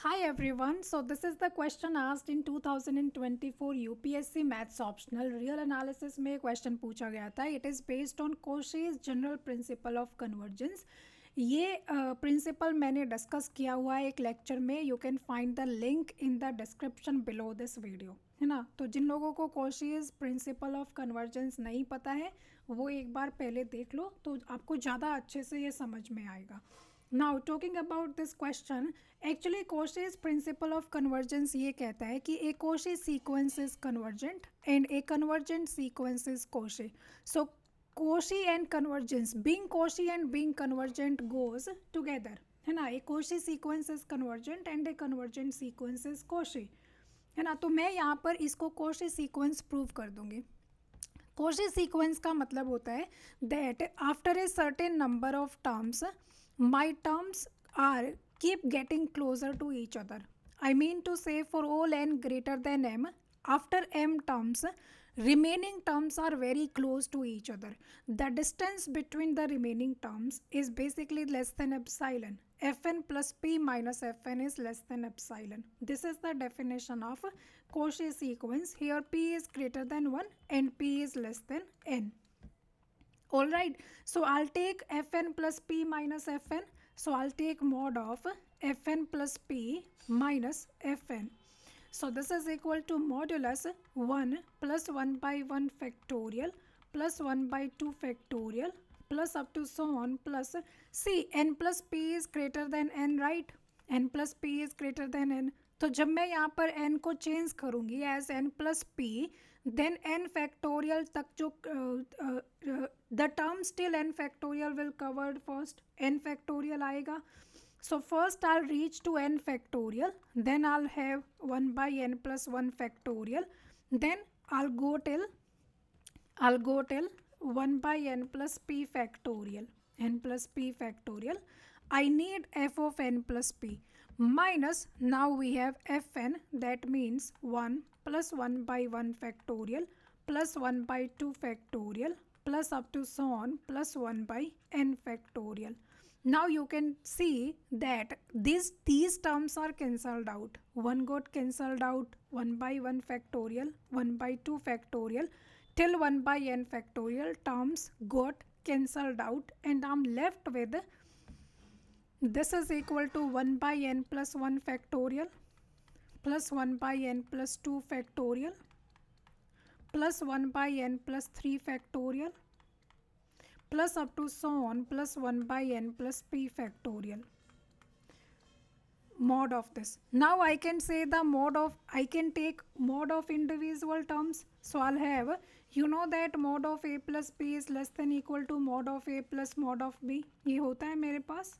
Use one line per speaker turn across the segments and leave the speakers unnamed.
Hi everyone. So this is the question asked in 2024 UPSC Maths Optional Real Analysis में question पूछा गया था. It is based on Cauchy's General Principle of Convergence. ये principal मैंने discuss किया हुआ है एक लेक्चर में. You can find the link in the description below this video, है ना. तो जिन लोगों को Cauchy's प्रिंसिपल ऑफ कन्वर्जेंस नहीं पता है वो एक बार पहले देख लो तो आपको ज़्यादा अच्छे से ये समझ में आएगा. Now talking about this question, actually Cauchy's principle of convergence ये कहता है कि ए Cauchy sequence is convergent and A convergent sequence is Cauchy. So Cauchy and convergence, being Cauchy and being convergent goes together, है ना. एक Cauchy sequence is convergent and a convergent sequence is Cauchy, है ना. तो मैं यहाँ पर इसको Cauchy sequence प्रूव कर दूंगी. Cauchy sequence का मतलब होता है that after a certain number of terms, my terms are keep getting closer to each other. I mean to say for all n greater than m, after m terms, remaining terms are very close to each other. The distance between the remaining terms is basically less than epsilon. Fn plus p minus fn is less than epsilon. This is the definition of Cauchy sequence. Here p is greater than 1 and p is less than n. Alright, so I'll take fn plus p minus fn. So I'll take mod of fn plus p minus fn. So this is equal to modulus 1 plus 1 by 1 factorial plus 1 by 2 factorial plus up to so on plus see n plus p is greater than n, right? n plus p is greater than n. तो जब मैं यहाँ पर n को change करूँगी as n plus p, then n factorial तक जो the term still n factorial will covered first n factorial आएगा. So first I'll reach to n factorial, then I'll have 1 by n plus 1 factorial, then I'll go till 1 by n plus p factorial, n plus p factorial. I need f of n plus p minus, now we have fn, that means 1 plus 1 by 1 factorial plus 1 by 2 factorial plus up to so on plus 1 by n factorial. Now you can see that these terms are cancelled out. 1 got cancelled out, 1 by 1 factorial, 1 by 2 factorial till 1 by n factorial terms got cancelled out, and I'm left with this is equal to 1 by n plus 1 factorial plus 1 by n plus 2 factorial plus 1 by n plus 3 factorial plus up to so on plus 1 by n plus p factorial. Mod of this. Now I can say the mod of, I can take mod of individual terms. So I'll have, you know that mod of a plus b is less than equal to mod of a plus mod of b. ये होता है मेरे पास.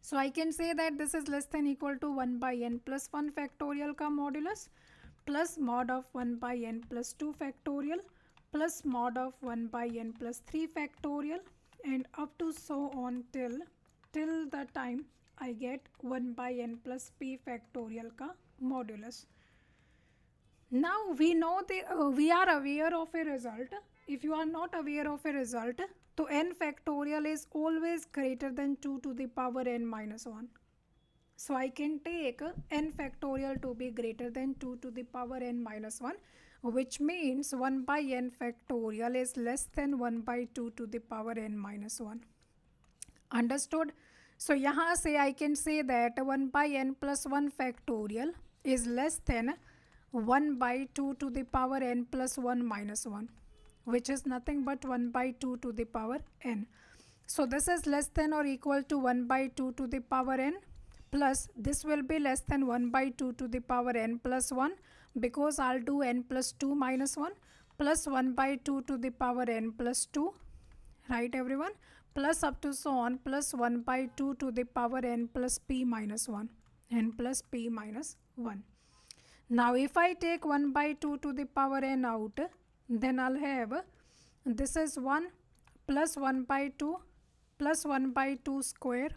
So I can say that this is less than equal to 1 by n plus 1 factorial का modulus plus mod of 1 by n plus 2 factorial plus mod of 1 by n plus 3 factorial and up to so on till the time I get 1 by n plus p factorial का modulus. Now we know we are aware of a result. If you are not aware of a result, तो n factorial is always greater than 2 to the power n minus 1. So I can take n factorial to be greater than 2 to the power n minus 1, which means 1 by n factorial is less than 1 by 2 to the power n minus 1. Understood? So यहाँ से I can say that 1 by n plus 1 factorial is less than 1 by 2 to the power n plus 1 minus 1, which is nothing but 1 by 2 to the power n. So this is less than or equal to 1 by 2 to the power n, plus this will be less than 1 by 2 to the power n plus 1, because I'll do n plus 2 minus 1 plus 1 by 2 to the power n plus 2, right everyone, plus up to so on plus 1 by 2 to the power n plus p minus 1, n plus p minus 1. Now if I take 1 by 2 to the power n out, then I'll have this is 1 plus 1 by 2 plus 1 by 2 square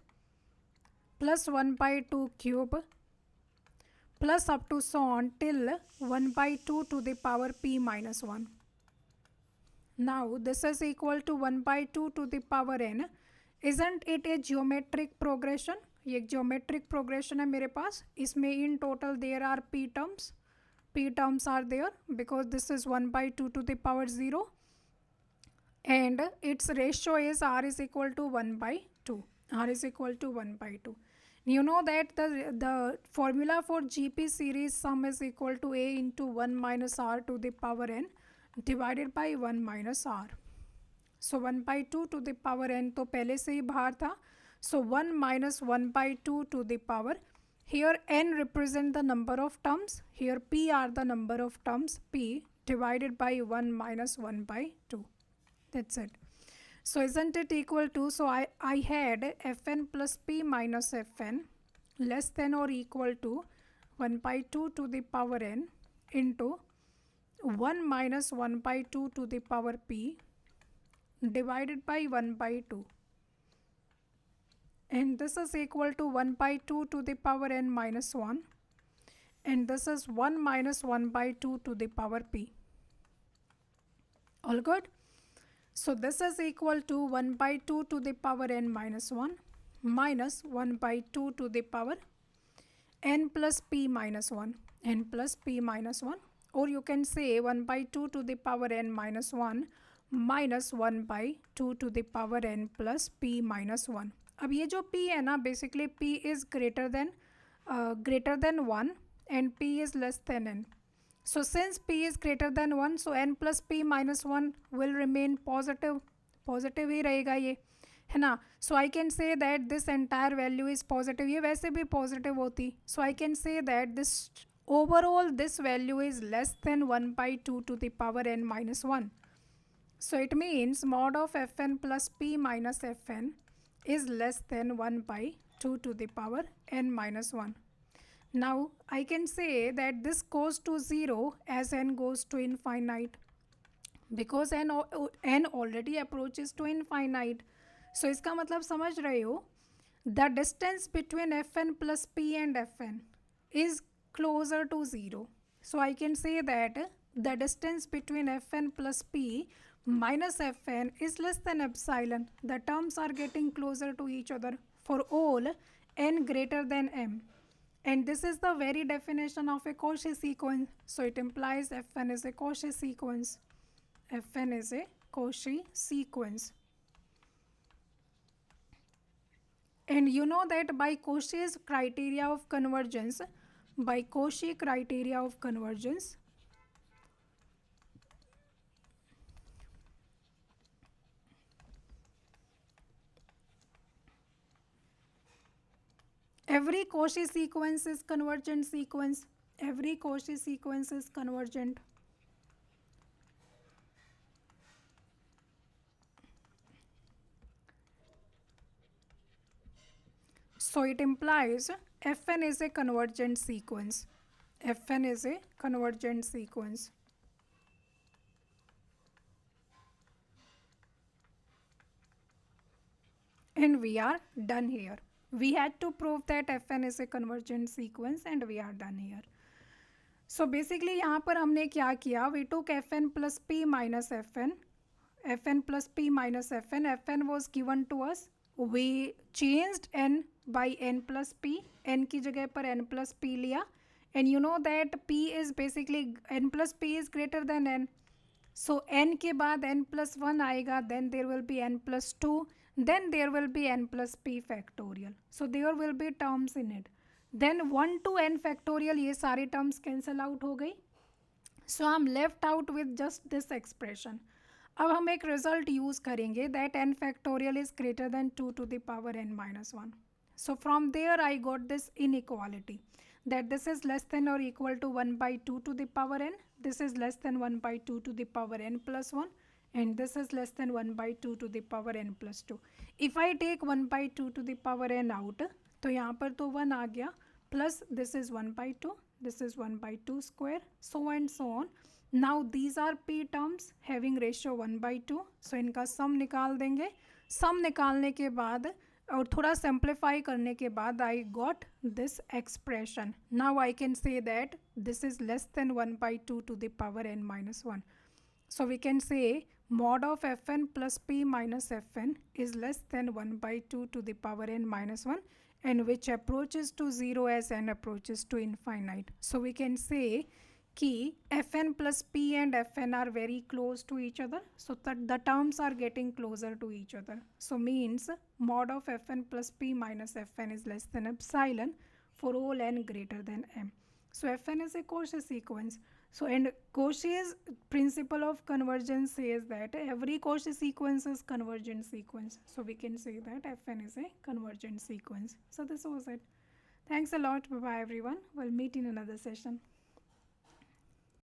plus 1 by 2 cube plus up to so on till 1 by 2 to the power p minus 1. Now this is equal to 1 by 2 to the power n. Isn't it a geometric progression? ये एक geometric progression है मेरे पास. इसमें in total there are p terms are there because this is 1 by 2 to the power 0 and its ratio is r is equal to 1 by 2. R is equal to 1 by 2. You know that the formula for GP series sum is equal to a into 1 minus r to the power n divided by 1 minus r. So 1 by 2 to the power n तो पहले से ही बाहर था. So 1 minus 1 by 2 to the power. Here n represent the number of terms. Here p are the number of terms. P divided by 1 minus 1 by 2. That's it. So isn't it equal to, so I had fn plus p minus fn less than or equal to 1 by 2 to the power n into 1 minus 1 by 2 to the power p divided by 1 by 2. And this is equal to 1 by 2 to the power n minus 1 and this is 1 minus 1 by 2 to the power p. All good? So this is equal to 1 by 2 to the power n minus 1 minus 1 by 2 to the power n plus p minus 1, n plus p minus 1, or you can say 1 by 2 to the power n minus 1 minus 1 by 2 to the power n plus p minus 1. अब ये जो p है ना, basically p is greater than 1 and p is less than n. So since p is greater than 1 so n plus p minus 1 will remain positive ही रहेगा ये, है ना. So I can say that this entire value is positive. ये वैसे भी positive होती. So I can say that this overall this value is less than 1 by 2 to the power n minus 1. So it means mod of fn plus p minus fn is less than 1 by 2 to the power n minus 1. Now I can say that this goes to 0 as n goes to infinite because n already approaches to infinite. So इसका मतलब समझ रहे हो, the distance between fn plus p and fn is closer to 0. So I can say that the distance between fn plus p minus fn is less than epsilon. The terms are getting closer to each other for all n greater than m. And this is the very definition of a Cauchy sequence. So it implies fn is a Cauchy sequence. Fn is a Cauchy sequence. And you know that by Cauchy's criteria of convergence, every Cauchy sequence is convergent sequence. Every Cauchy sequence is convergent. So it implies fn is a convergent sequence. Fn is a convergent sequence. And we are done here. We had to prove that fn is a convergent sequence and we are done here. So basically यहाँ पर हमने क्या किया, we took fn plus p minus fn plus p minus fn was given to us. We changed n by n plus p, n की जगह पर n plus p लिया, and you know that p is basically n plus p is greater than n. So n के बाद n plus 1 आएगा, then there will be n plus 2, then there will be n plus p factorial. So there will be terms in it. Then 1 to n factorial, ये सारी terms cancel out हो गई. So I'm left out with just this expression. अब हम एक result use करेंगे that n factorial is greater than 2 to the power n minus 1. So from there I got this inequality that this is less than or equal to 1 by 2 to the power n, this is less than 1 by 2 to the power n plus 1, and this is less than 1 by 2 to the power n plus 2. If I take 1 by 2 to the power n out, तो यहाँ पर तो 1 आ गया, plus this is 1 by 2, this is 1 by 2 square, so and so on. Now these are p terms having ratio 1 by 2, so इनका sum निकाल देंगे. Sum निकालने के बाद और थोड़ा simplify करने के बाद I got this expression. Now I can say that this is less than 1 by 2 to the power n minus 1. So we can say mod of fn plus p minus fn is less than 1 by 2 to the power n minus 1, and which approaches to 0 as n approaches to infinite. So we can say कि fn plus p and fn are very close to each other, so that the terms are getting closer to each other. So means mod of fn plus p minus fn is less than epsilon for all n greater than m. So fn is a Cauchy sequence. So and Cauchy's principle of convergence says that every Cauchy sequence is convergent sequence. So we can say that fn is a convergent sequence. So this was it. Thanks a lot. Bye bye everyone. We'll meet in another session.